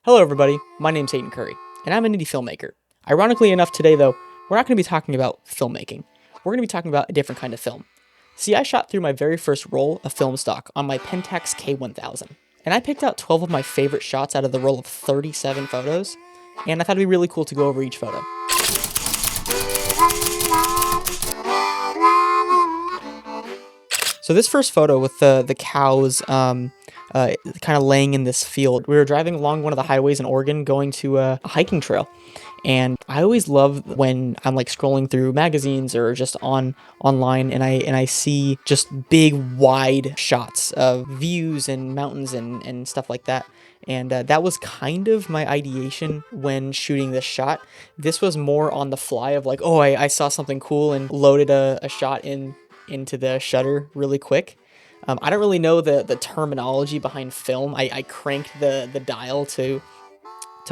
Hello everybody, my name's Hayden Curry, and I'm an indie filmmaker. Ironically enough today though, we're not going to be talking about filmmaking. We're going to be talking about a different kind of film. See, I shot through my very first roll of film stock on my Pentax K1000, and I picked out 12 of my favorite shots out of the roll of 37 photos, and I thought it'd be really cool to go over each photo. So this first photo with the cows kind of laying in this field, we were driving along one of the highways in Oregon going to a hiking trail. And I always love when I'm like scrolling through magazines or just online and I see just big wide shots of views and mountains and stuff like that. And that was kind of my ideation when shooting this shot. This was more on the fly of like, oh, I saw something cool and loaded a shot into the shutter really quick. I don't really know the terminology behind film. I cranked the dial to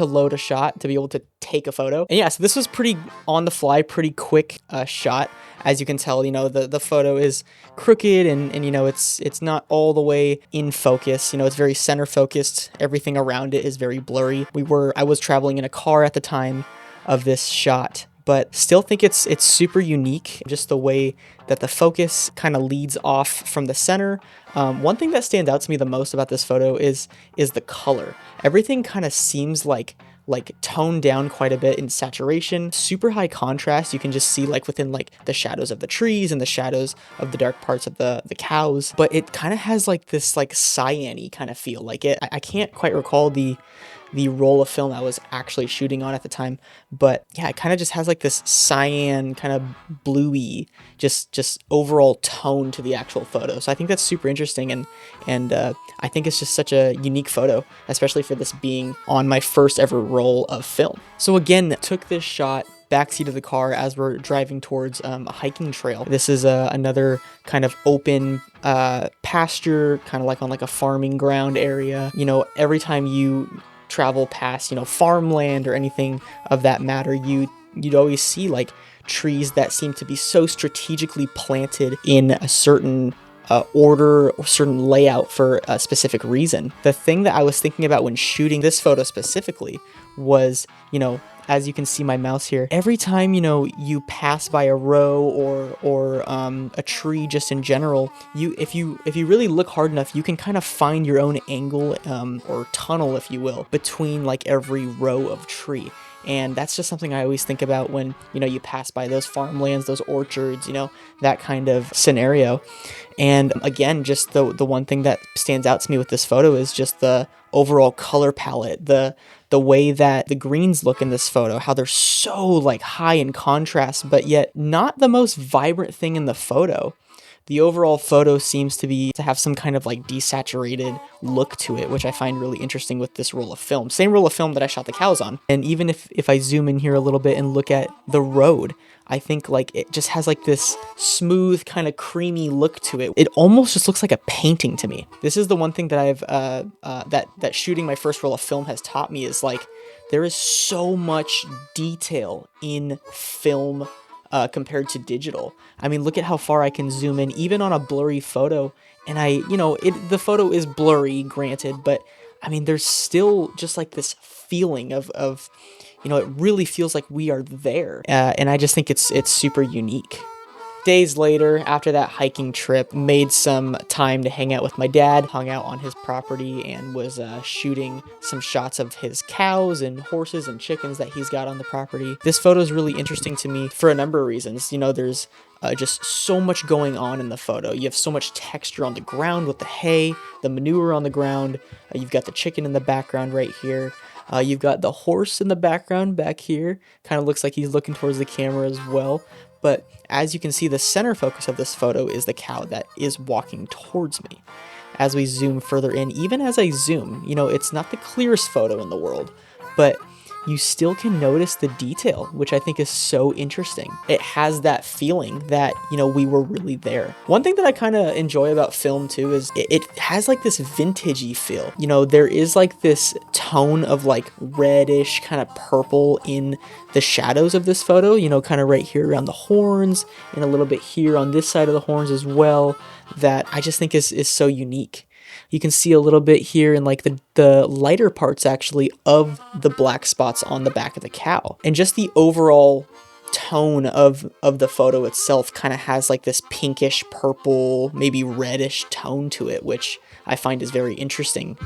load a shot to be able to take a photo. And yeah, so this was pretty on the fly, pretty quick shot. As you can tell, you know, the photo is crooked and you know, it's not all the way in focus. You know, it's very center focused. Everything around it is very blurry. I was traveling in a car at the time of this shot, but still think it's super unique, just the way that the focus kind of leads off from the center. One thing that stands out to me the most about this photo is the color. Everything kind of seems like toned down quite a bit in saturation, super high contrast. You can just see like within like the shadows of the trees and the shadows of the dark parts of the cows, but it kind of has like this like cyan-y kind of feel. Like I can't quite recall the roll of film I was actually shooting on at the time, but yeah, it kind of just has like this cyan kind of bluey just overall tone to the actual photo. So I think that's super interesting, and I think it's just such a unique photo, especially for this being on my first ever roll of film. So again, took this shot backseat of the car as we're driving towards a hiking trail. This is another kind of open pasture, kind of like on like a farming ground area. You know, every time you travel past, you know, farmland or anything of that matter, you'd always see like trees that seem to be so strategically planted in a certain order or certain layout for a specific reason. The thing that I was thinking about when shooting this photo specifically was, you know, as you can see my mouse here, every time, you know, you pass by a row or a tree just in general, if you really look hard enough, you can kind of find your own angle or tunnel, if you will, between like every row of tree. And that's just something I always think about when, you know, you pass by those farmlands, those orchards, you know, that kind of scenario. And again, just the one thing that stands out to me with this photo is just the overall color palette, the way that the greens look in this photo, how they're so like high in contrast, but yet not the most vibrant thing in the photo. The overall photo seems to have some kind of like desaturated look to it, which I find really interesting with this roll of film. Same roll of film that I shot the cows on. And even if I zoom in here a little bit and look at the road, I think like it just has like this smooth kind of creamy look to it. It almost just looks like a painting to me. This is the one thing that I've that shooting my first roll of film has taught me, is like there is so much detail in film compared to digital. I mean, look at how far I can zoom in, even on a blurry photo. And the photo is blurry, granted, but I mean, there's still just like this feeling of you know, it really feels like we are there. And I just think it's super unique. Days later, after that hiking trip, made some time to hang out with my dad, hung out on his property and was shooting some shots of his cows and horses and chickens that he's got on the property. This photo is really interesting to me for a number of reasons. You know, there's just so much going on in the photo. You have so much texture on the ground with the hay, the manure on the ground. You've got the chicken in the background right here. You've got the horse in the background back here. Kind of looks like he's looking towards the camera as well. But as you can see, the center focus of this photo is the cow that is walking towards me. As we zoom further in, even as I zoom, you know, it's not the clearest photo in the world, but you still can notice the detail, which I think is so interesting. It has that feeling that, you know, we were really there. One thing that I kind of enjoy about film too is it has like this vintagey feel. You know, there is like this tone of like reddish kind of purple in the shadows of this photo, you know, kind of right here around the horns and a little bit here on this side of the horns as well, that I just think is so unique. You can see a little bit here in like the lighter parts actually of the black spots on the back of the cow. And just the overall tone of the photo itself kind of has like this pinkish purple, maybe reddish tone to it, which I find is very interesting.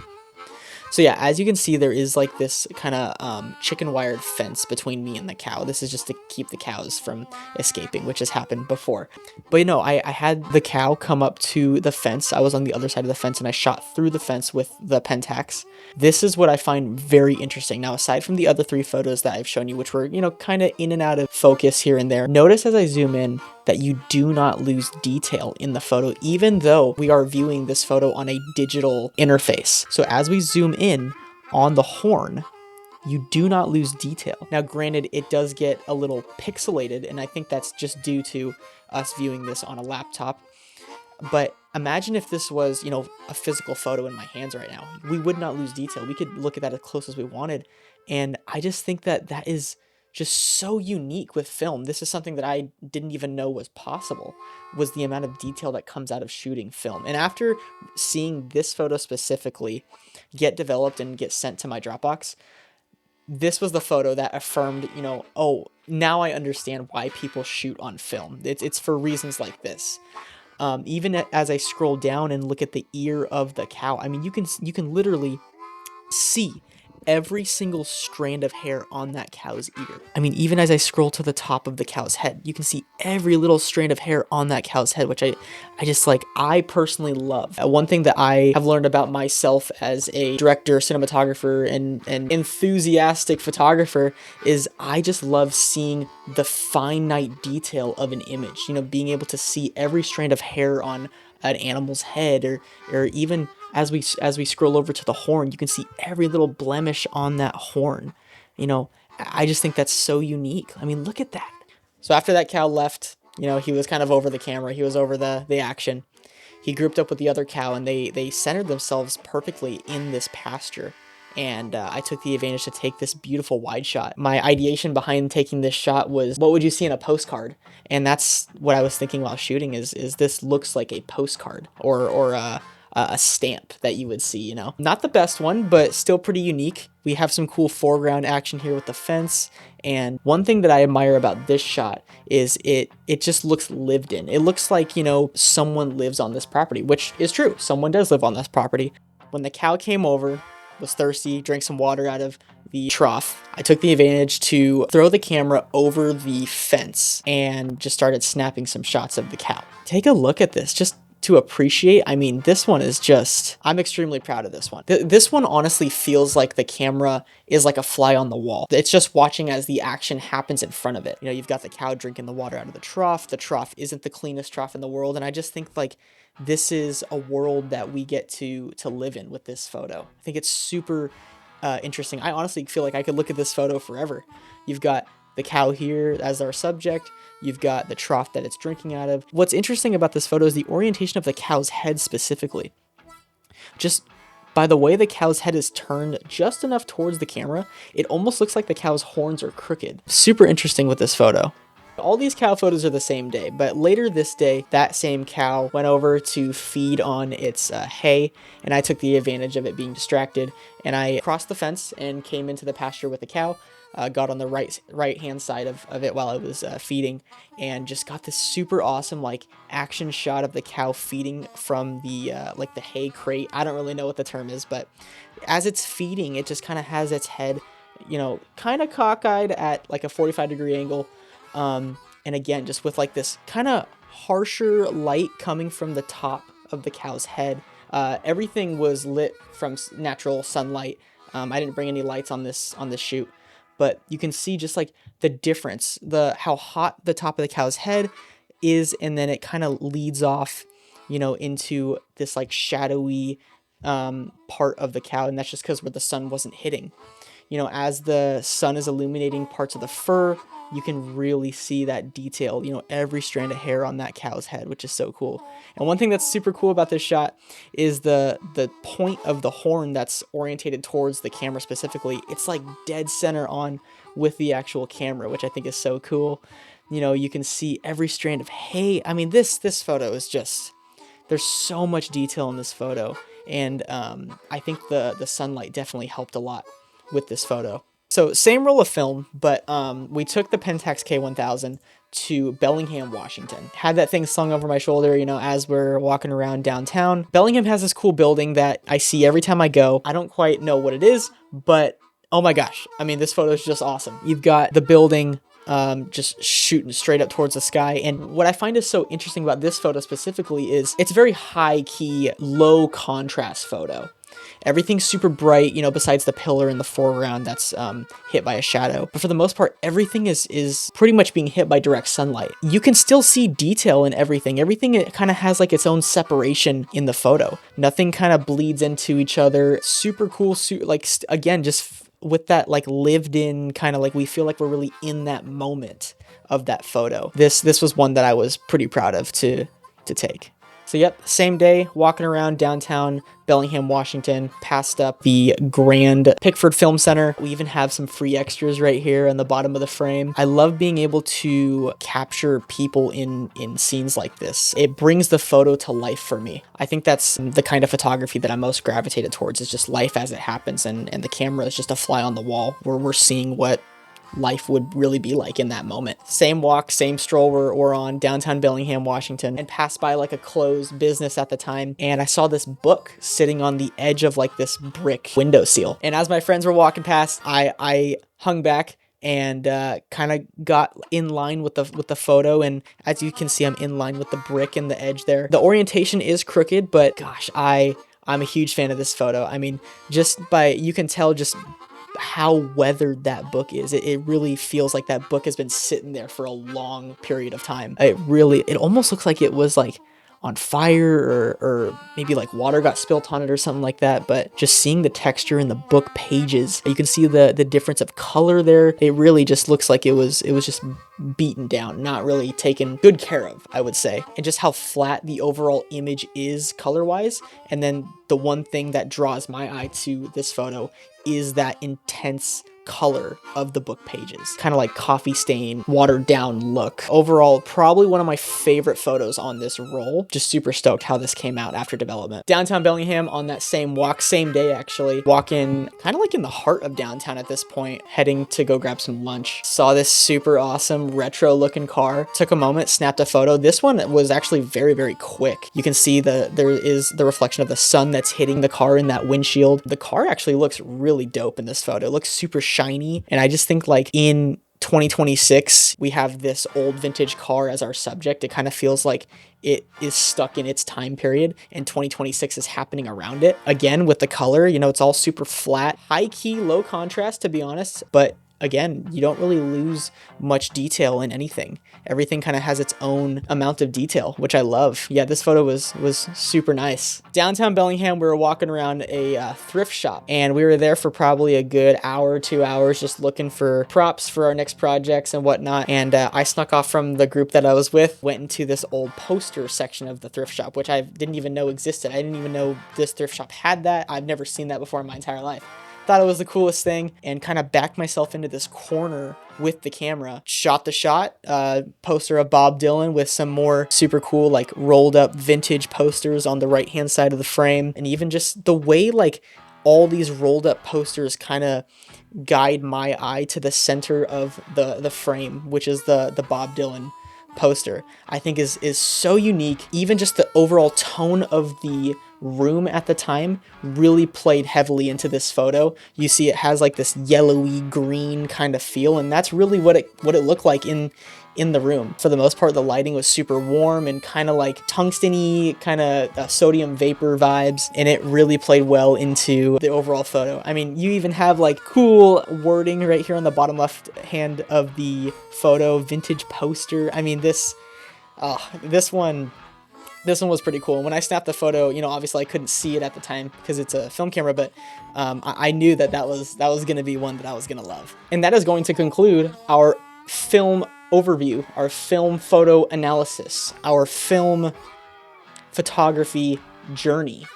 So yeah, as you can see, there is like this kind of chicken wired fence between me and the cow. This is just to keep the cows from escaping, which has happened before. But you know, I had the cow come up to the fence. I was on the other side of the fence and I shot through the fence with the Pentax. This is what I find very interesting. Now, aside from the other 3 photos that I've shown you, which were, you know, kind of in and out of focus here and there, notice as I zoom in that you do not lose detail in the photo, even though we are viewing this photo on a digital interface. So as we zoom in on the horn, you do not lose detail. Now, granted, it does get a little pixelated, and I think that's just due to us viewing this on a laptop. But imagine if this was, you know, a physical photo in my hands right now. We would not lose detail. We could look at that as close as we wanted. And I just think that that is just so unique with film. This is something that I didn't even know was possible, was the amount of detail that comes out of shooting film. And after seeing this photo specifically get developed and get sent to my Dropbox, this was the photo that affirmed, you know, oh, now I understand why people shoot on film. It's for reasons like this. Even as I scroll down and look at the ear of the cow, I mean, you can literally see every single strand of hair on that cow's ear. I mean, even as I scroll to the top of the cow's head, you can see every little strand of hair on that cow's head, which I just like, I personally love. One thing that I have learned about myself as a director, cinematographer, and enthusiastic photographer is I just love seeing the finite detail of an image, you know, being able to see every strand of hair on an animal's head, or even as we scroll over to the horn, you can see every little blemish on that horn. You know, I just think that's so unique. I mean, look at that. So after that cow left, you know, he was kind of over the camera. He was over the action. He grouped up with the other cow, and they centered themselves perfectly in this pasture. And I took the advantage to take this beautiful wide shot. My ideation behind taking this shot was, what would you see in a postcard? And that's what I was thinking while shooting is this looks like a postcard or a stamp that you would see, you know. Not the best one, but still pretty unique. We have some cool foreground action here with the fence. And one thing that I admire about this shot is it just looks lived in. It looks like, you know, someone lives on this property, which is true. Someone does live on this property. When the cow came over, was thirsty, drank some water out of the trough, I took the advantage to throw the camera over the fence and just started snapping some shots of the cow. Take a look at this, just to appreciate. I mean, this one is just, I'm extremely proud of this one. This one honestly feels like the camera is like a fly on the wall. It's just watching as the action happens in front of it. You know, you've got the cow drinking the water out of the trough. The trough isn't the cleanest trough in the world. And I just think like this is a world that we get to live in with this photo. I think it's super interesting. I honestly feel like I could look at this photo forever. You've got the cow here as our subject. You've got the trough that it's drinking out of. What's interesting about this photo is the orientation of the cow's head specifically. Just by the way the cow's head is turned just enough towards the camera, it almost looks like the cow's horns are crooked. Super interesting with this photo. All these cow photos are the same day, but later this day, that same cow went over to feed on its hay, and I took the advantage of it being distracted, and I crossed the fence and came into the pasture with the cow. Got on the right hand side of it while I was feeding, and just got this super awesome like action shot of the cow feeding from the like the hay crate. I don't really know what the term is, but as it's feeding, it just kind of has its head, you know, kind of cockeyed at like a 45-degree angle, and again just with like this kind of harsher light coming from the top of the cow's head. Everything was lit from natural sunlight. I didn't bring any lights on this shoot. But you can see just like the difference, how hot the top of the cow's head is, and then it kind of leads off, you know, into this like shadowy part of the cow, and that's just because where the sun wasn't hitting. You know, as the sun is illuminating parts of the fur, you can really see that detail, you know, every strand of hair on that cow's head, which is so cool. And one thing that's super cool about this shot is the point of the horn that's orientated towards the camera specifically. It's like dead center on with the actual camera, which I think is so cool. You know, you can see every strand of hay. I mean, this photo is just, there's so much detail in this photo. and I think the sunlight definitely helped a lot with this photo. So same roll of film, but we took the Pentax K1000 to Bellingham, Washington. Had that thing slung over my shoulder, you know, as we're walking around downtown. Bellingham has this cool building that I see every time I go. I don't quite know what it is, but oh my gosh. I mean, this photo is just awesome. You've got the building just shooting straight up towards the sky. And what I find is so interesting about this photo specifically is it's a very high key, low contrast photo. Everything's super bright, you know, besides the pillar in the foreground that's hit by a shadow. But for the most part, everything is pretty much being hit by direct sunlight. You can still see detail in everything. Everything kind of has like its own separation in the photo. Nothing kind of bleeds into each other. Super cool, again, just with that like lived in kind of like we feel like we're really in that moment of that photo. This was one that I was pretty proud of to take. So yep, same day, walking around downtown Bellingham, Washington, passed up the grand Pickford Film Center. We even have some free extras right here on the bottom of the frame. I love being able to capture people in scenes like this. It brings the photo to life for me. I think that's the kind of photography that I'm most gravitated towards, is just life as it happens, and the camera is just a fly on the wall where we're seeing what life would really be like in that moment. Same walk, same stroll we're on downtown Bellingham, Washington, and passed by like a closed business at the time, and I saw this book sitting on the edge of like this brick windowsill. And as my friends were walking past, I hung back and kind of got in line with the photo, and as you can see, I'm in line with the brick and the edge there. The orientation is crooked, but gosh, I'm a huge fan of this photo. I mean, you can tell just how weathered that book is. It really feels like that book has been sitting there for a long period of time. It almost looks like it was like on fire, or maybe like water got spilt on it or something like that. But just seeing the texture in the book pages, you can see the difference of color there. It really just looks like it was just beaten down, not really taken good care of, I would say. And just how flat the overall image is color wise. And then the one thing that draws my eye to this photo is that intense color of the book pages, kind of like coffee stain, watered down look. Overall, probably one of my favorite photos on this roll. Just super stoked how this came out after development. Downtown Bellingham on that same walk, same day actually, walking kind of like in the heart of downtown at this point, heading to go grab some lunch. Saw this super awesome retro looking car, took a moment, snapped a photo. This one was actually very, very quick. You can see there is the reflection of the sun that's hitting the car in that windshield. The car actually looks really dope in this photo. It looks super shiny, and I just think like in 2026 we have this old vintage car as our subject. It kind of feels like it is stuck in its time period, and 2026 is happening around it. Again, with the color, you know, it's all super flat, high key, low contrast, to be honest, but again, you don't really lose much detail in anything. Everything kind of has its own amount of detail, which I love. Yeah, this photo was super nice. Downtown Bellingham, we were walking around a thrift shop, and we were there for probably a good hour, 2 hours, just looking for props for our next projects and whatnot. And I snuck off from the group that I was with, went into this old poster section of the thrift shop, which I didn't even know existed. I didn't even know this thrift shop had that. I've never seen that before in my entire life. Thought it was the coolest thing, and kind of backed myself into this corner with the camera. Shot the shot, poster of Bob Dylan with some more super cool like rolled up vintage posters on the right hand side of the frame. And even just the way like all these rolled up posters kind of guide my eye to the center of the frame, which is the Bob Dylan poster, I think is so unique. Even just the overall tone of the room at the time really played heavily into this photo. You see it has like this yellowy green kind of feel, and that's really what it looked like in the room. For the most part, the lighting was super warm and kind of like tungsten-y, kind of sodium vapor vibes, and it really played well into the overall photo. I mean, you even have like cool wording right here on the bottom left hand of the photo, vintage poster. I mean, this one was pretty cool. And when I snapped the photo, you know, obviously I couldn't see it at the time because it's a film camera, but I knew that was going to be one that I was going to love. And that is going to conclude our film overview, our film photo analysis, our film photography journey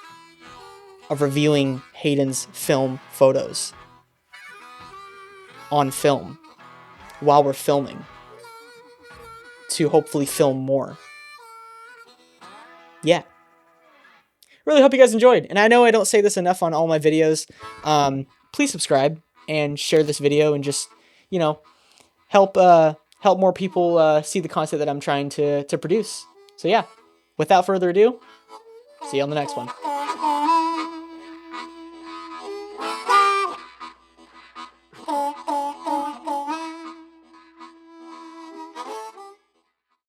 of reviewing Hayden's film photos on film while we're filming to hopefully film more. Yeah. really hope you guys enjoyed. And I know I don't say this enough on all my videos. Please subscribe and share this video and just, you know, help more people see the content that I'm trying to produce. So yeah, without further ado, see you on the next one.